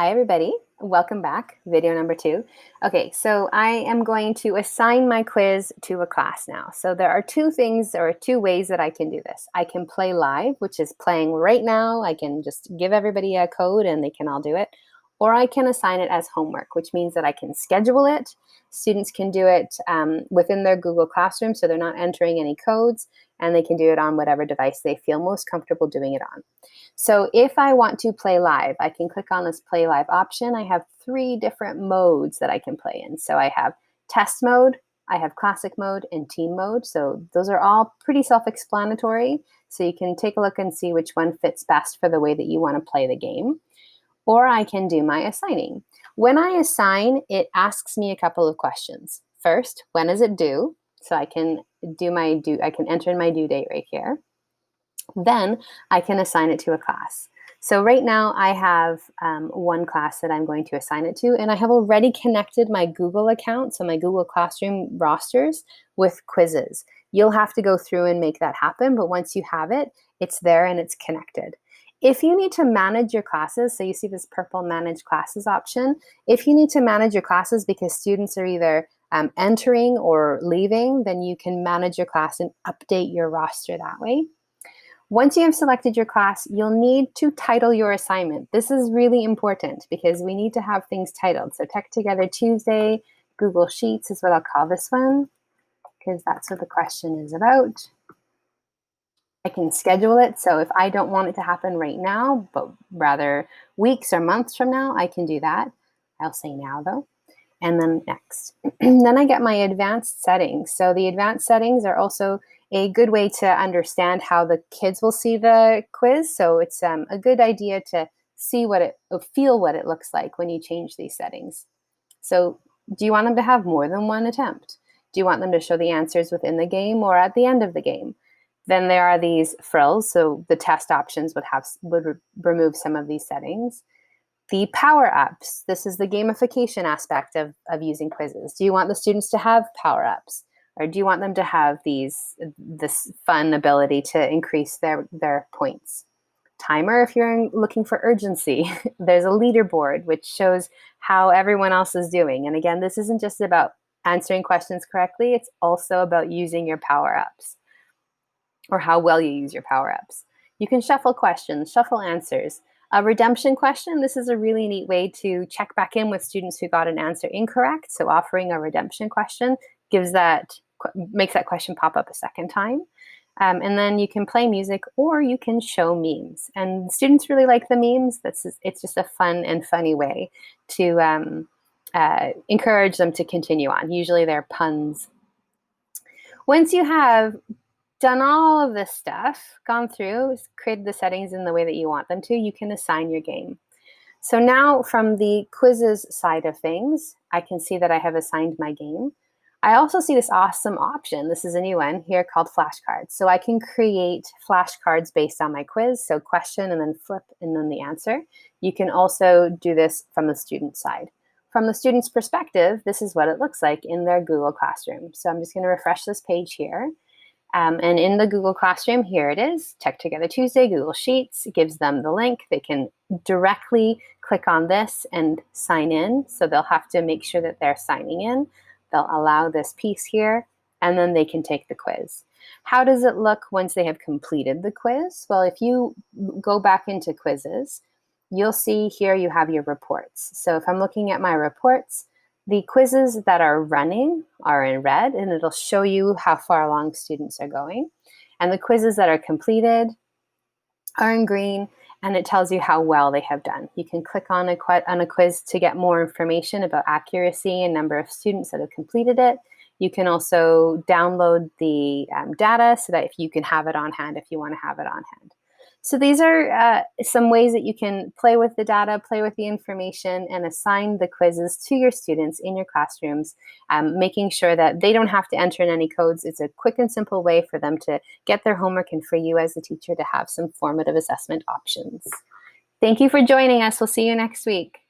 Hi, everybody. Welcome back. Video number 2. Okay, so I am going to assign my quiz to a class now. So there are two things or two ways that I can do this. I can play live, which is playing right now. I can just give everybody a code and they can all do it. Or I can assign it as homework, which means that I can schedule it. Students can do it within their Google Classroom, so they're not entering any codes, and they can do it on whatever device they feel most comfortable doing it on. So if I want to play live, I can click on this play live option. I have 3 different modes that I can play in. So I have test mode, I have classic mode, and team mode. So those are all pretty self-explanatory. So you can take a look and see which one fits best for the way that you want to play the game. Or I can do my assigning. When I assign, it asks me a couple of questions. First, when is it due? So I can enter in my due date right here. Then I can assign it to a class. So right now I have one class that I'm going to assign it to, and I have already connected my Google account, so my Google Classroom rosters, with Quizizz. You'll have to go through and make that happen, but once you have it, it's there and it's connected. If you need to manage your classes, so you see this purple Manage Classes option, if you need to manage your classes because students are either entering or leaving, then you can manage your class and update your roster that way. Once you have selected your class, you'll need to title your assignment. This is really important because we need to have things titled. So Tech Together Tuesday, Google Sheets is what I'll call this one, because that's what the question is about. I can schedule it, so if I don't want it to happen right now, but rather weeks or months from now, I can do that. I'll say now though. And then next. Then I get my advanced settings. So the advanced settings are also a good way to understand how the kids will see the quiz. So it's a good idea to see feel what it looks like when you change these settings. So do you want them to have more than one attempt? Do you want them to show the answers within the game or at the end of the game? Then there are these frills. So the test options would remove some of these settings. The power-ups, this is the gamification aspect of using Quizizz. Do you want the students to have power-ups? Or do you want them to have this fun ability to increase their points? Timer, if you're looking for urgency. There's a leaderboard, which shows how everyone else is doing. And again, this isn't just about answering questions correctly, it's also about using your power-ups, or how well you use your power-ups. You can shuffle questions, shuffle answers. A redemption question, this is a really neat way to check back in with students who got an answer incorrect. So offering a redemption question makes that question pop up a second time. And then you can play music or you can show memes. And students really like the memes. It's just a fun and funny way to encourage them to continue on. Usually they're puns. Once you have done all of this stuff, gone through, created the settings in the way that you want them to, you can assign your game. So now from the Quizizz side of things, I can see that I have assigned my game. I also see this awesome option. This is a new one here called flashcards. So I can create flashcards based on my quiz. So question and then flip and then the answer. You can also do this from the student side. From the student's perspective, this is what it looks like in their Google Classroom. So I'm just going to refresh this page here. And in the Google Classroom, here it is, Tech Together Tuesday, Google Sheets. It gives them the link. They can directly click on this and sign in. So they'll have to make sure that they're signing in. They'll allow this piece here, and then they can take the quiz. How does it look once they have completed the quiz? Well, if you go back into Quizizz, you'll see here you have your reports. So if I'm looking at my reports, the quizzes that are running are in red, and it'll show you how far along students are going. And the quizzes that are completed are in green, and it tells you how well they have done. You can click on a quiz to get more information about accuracy and number of students that have completed it. You can also download the data so that if you can have it on hand if you want to have it on hand. So these are some ways that you can play with the data, play with the information, and assign the quizzes to your students in your classrooms, making sure that they don't have to enter in any codes. It's a quick and simple way for them to get their homework and for you as the teacher to have some formative assessment options. Thank you for joining us. We'll see you next week.